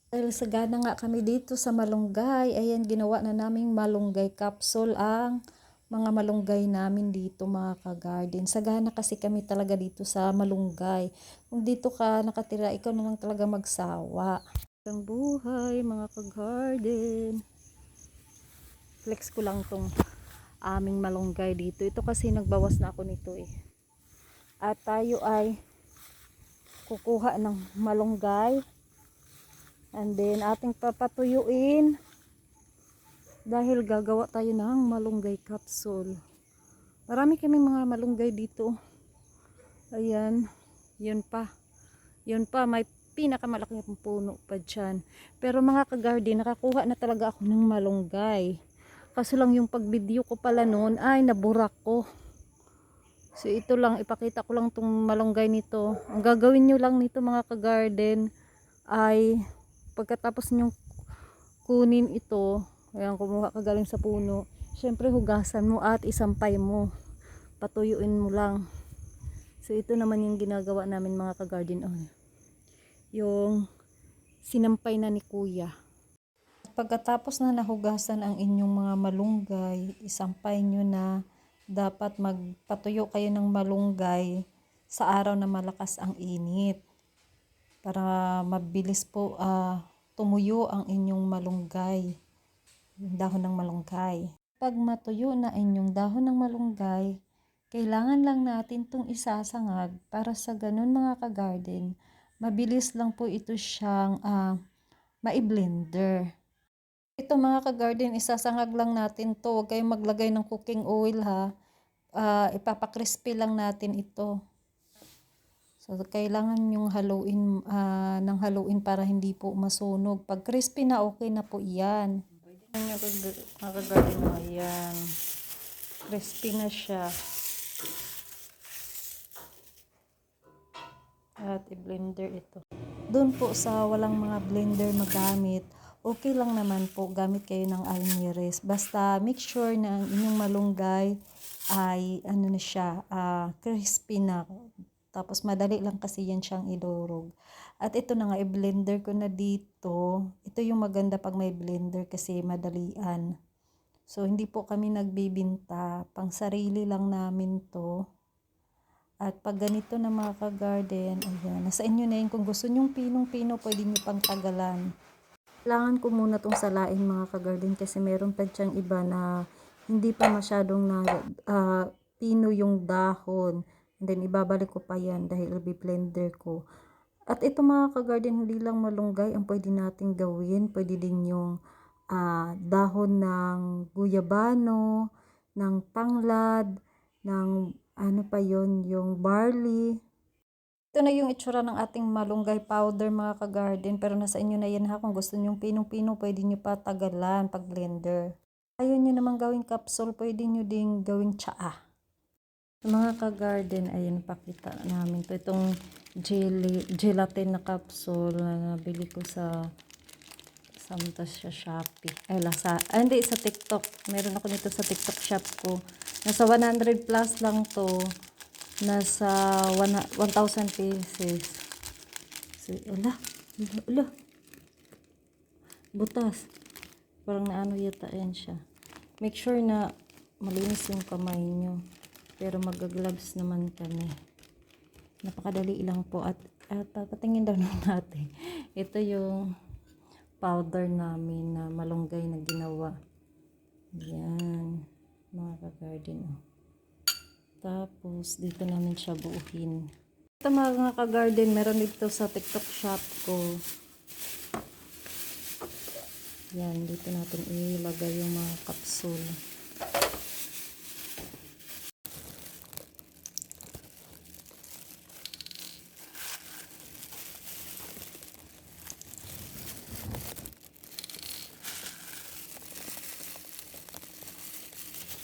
Dahil sagana nga kami dito sa malunggay, ayan ginawa na naming malunggay capsule ang mga malunggay namin dito mga ka-garden. Sagana kasi kami talaga dito sa malunggay. Kung dito ka nakatira, ikaw na lang talaga magsawa. Ang buhay mga ka-garden. Flex ko lang tong aming malunggay dito. Ito kasi nagbawas na ako nito eh. At tayo ay kukuha ng malunggay. And then ating papatuyuin dahil gagawa tayo ng malunggay capsule. Marami kaming mga malunggay dito. Ayan, yun pa. Yun pa, may pinakamalaking puno pa dyan. Pero mga ka-garden, nakakuha na talaga ako ng malunggay. Kaso lang yung pag-video ko pala noon ay naburak ko. So ito lang, ipakita ko lang tong malunggay nito. Ang gagawin nyo lang nito mga ka-garden ay pagkatapos nyong kunin ito, ayan, kumuha ka galing sa puno, syempre hugasan mo at isampay mo, patuyuin mo lang. So ito naman yung ginagawa namin mga ka-garden, yung sinampay na ni kuya. Pagkatapos na nahugasan ang inyong mga malunggay, isampay nyo na. Dapat magpatuyo kayo ng malunggay sa araw na malakas ang init para mabilis po tumuyo ang inyong malunggay, yung dahon ng malunggay. Pag matuyo na inyong dahon ng malunggay, kailangan lang natin itong isasangag para sa ganun mga ka-garden, mabilis lang po ito siyang mai-blender. Ito mga ka-garden, isasangag lang natin to. Huwag kayong maglagay ng cooking oil ha. Ipapakrispy lang natin ito. So, kailangan yung haluin ng haluin para hindi po masunog. Pag crispy na, okay na po yan. Ayan yung mga ka-garden mo. Ayan. Crispy na siya. At i-blender ito. Doon po sa walang mga blender magamit, okay lang naman po gamit kayo ng almirez. Basta make sure na ang inyong malunggay ay ano na siya, crispy na. Tapos madali lang kasi yan siyang idurog. At ito na nga, i-blender ko na dito. Ito yung maganda pag may blender kasi madalian. So hindi po kami nagbibinta, pang sarili lang namin to. At pag ganito na mga ka-garden, ayan, nasa inyo na yun. Kung gusto nyong pinong-pino, pwede nyo pang tagalan. Kailangan ko muna tong salain mga ka-garden kasi meron pa dyang iba na hindi pa masyadong na pino yung dahon. And then ibabalik ko pa yan dahil i-blender ko. At ito mga ka-garden, hindi lang malunggay ang pwede nating gawin. Pwede din yung dahon ng guyabano, ng tanglad, ng ano pa yon, yung barley. Ito na yung itsura ng ating malunggay powder mga ka-garden. Pero nasa inyo na yan ha. Kung gusto nyong pinong-pino, pwede nyo pa tagalan pag blender. Ayaw nyo naman gawing capsule, pwede nyo ding gawing tsaa. Mga ka-garden, ayun, pakita namin to. Itong gelatin na capsule na nabili ko sa Shopee. Hindi, sa TikTok. Meron ako nito sa TikTok shop ko. Nasa 100 plus lang to. Nasa 1,000 pieces. So, butas. Parang naano yata yan siya. Make sure na malinis yung kamay nyo. Pero mag-gloves naman kami. Napakadali lang po. At patingin daw natin. Ito yung powder namin na malunggay na ginawa. Yan. Mga ka-garden. Tapos, dito namin siya buuhin. Ito mga ka-garden, meron dito sa TikTok shop ko. Yan, dito natin ilagay yung mga capsule.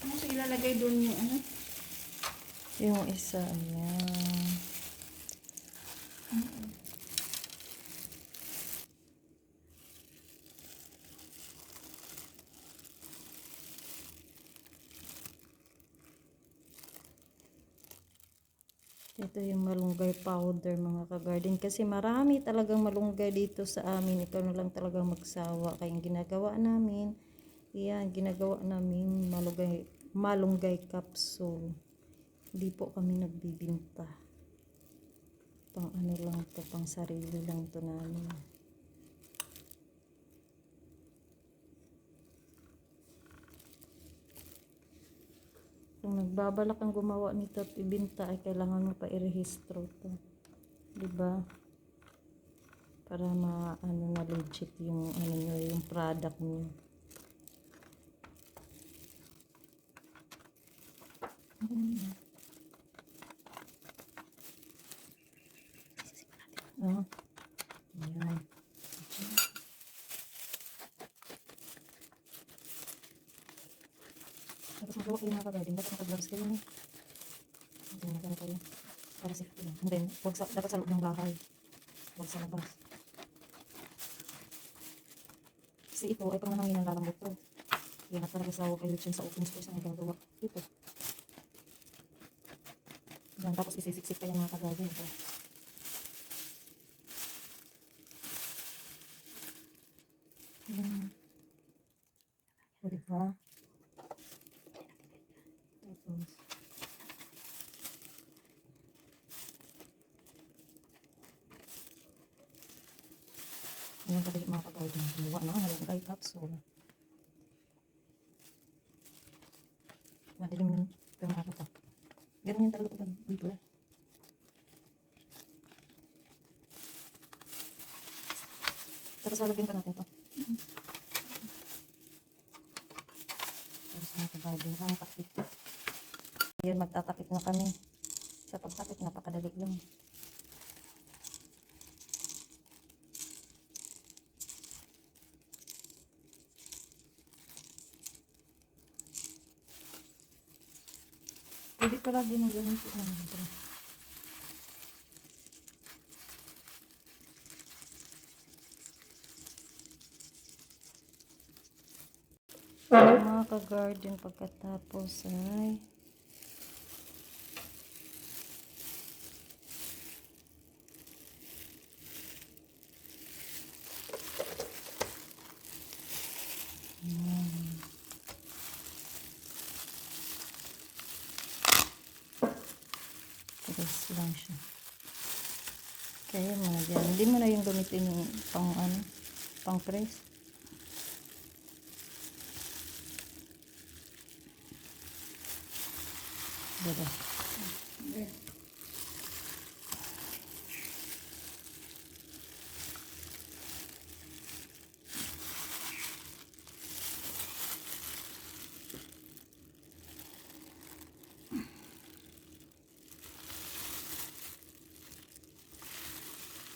Ano siya ilalagay doon yung ano? Yung isa, ayan. Ito yung malunggay powder mga ka-garden. Kasi marami talagang malunggay dito sa amin. Ikaw na lang talagang magsawa. Kaya yung ginagawa namin, ginagawa namin malunggay capsule. Hindi po kami nagbibinta. Pang ano lang to, pang sarili lang to namin. Kung nagbabalak ang gumawa nito at ibinta, ay kailangan mo pa irehistro to. Diba? Para ano na legit yung ano nyo, yung product nyo. Oh. Ayan. Tapos magawa kayo mga ka-garden, dapat naka-gloves kayo. Hindi na kayo. Para safety lang. And then, dapat sa loob ng bahay. Huwag sa labas. Kasi ito ay pang nangangin ng lalambot to. Kaya na talaga sa kayo sa open space ang nagagawa. Ito. Yan, tapos isisiksik pa yung mga ka-garden. Ito. Yan. O diba? Tapos. Ayan kadali mga ka-garden. Gumawa na malunggay capsule. Madilim yun. Pero makakata. Ganun yung talaga pag dito. Tapos lalagyan pa natin ito. Tapos mga ka-garden. Ang takip. Ayan, magtatakip na kami. Sa pagtakip, napakadali lang. Pwede pala ginagawa ko naman ito. Mga ka-garden, pagkatapos ay press lang siya. Kaya mo na dyan. Hindi mo na yung gamitin yung pang press. Diba?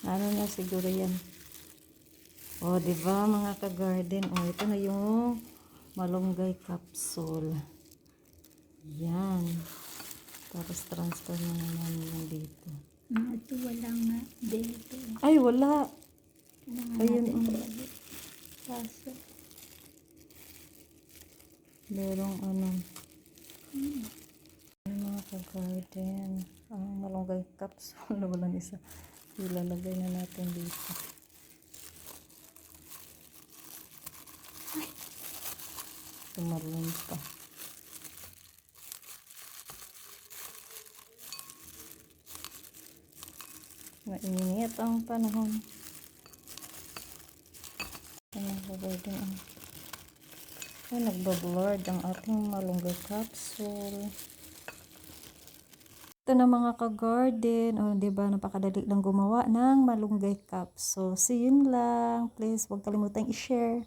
Ano na siguro yan. O, diba mga ka-garden? O, ito na yung malunggay capsule. Yan. Tapos transfer na naman yung dito. Ito wala nga dito. Ay, wala. Ayun. Kaso, Merong ano. Mga ka-garden. Ang malunggay capsule. Walang isa. Ilalagay na natin dito. Tumalun pa. Mainit ang panahon. Mga ka-garden. Ay, nagbablurred ang ating malunggay capsule. Ito na mga ka-garden. O, diba, napakadali lang gumawa ng malunggay capsule. So, yun lang. Please, huwag kalimutang i-share.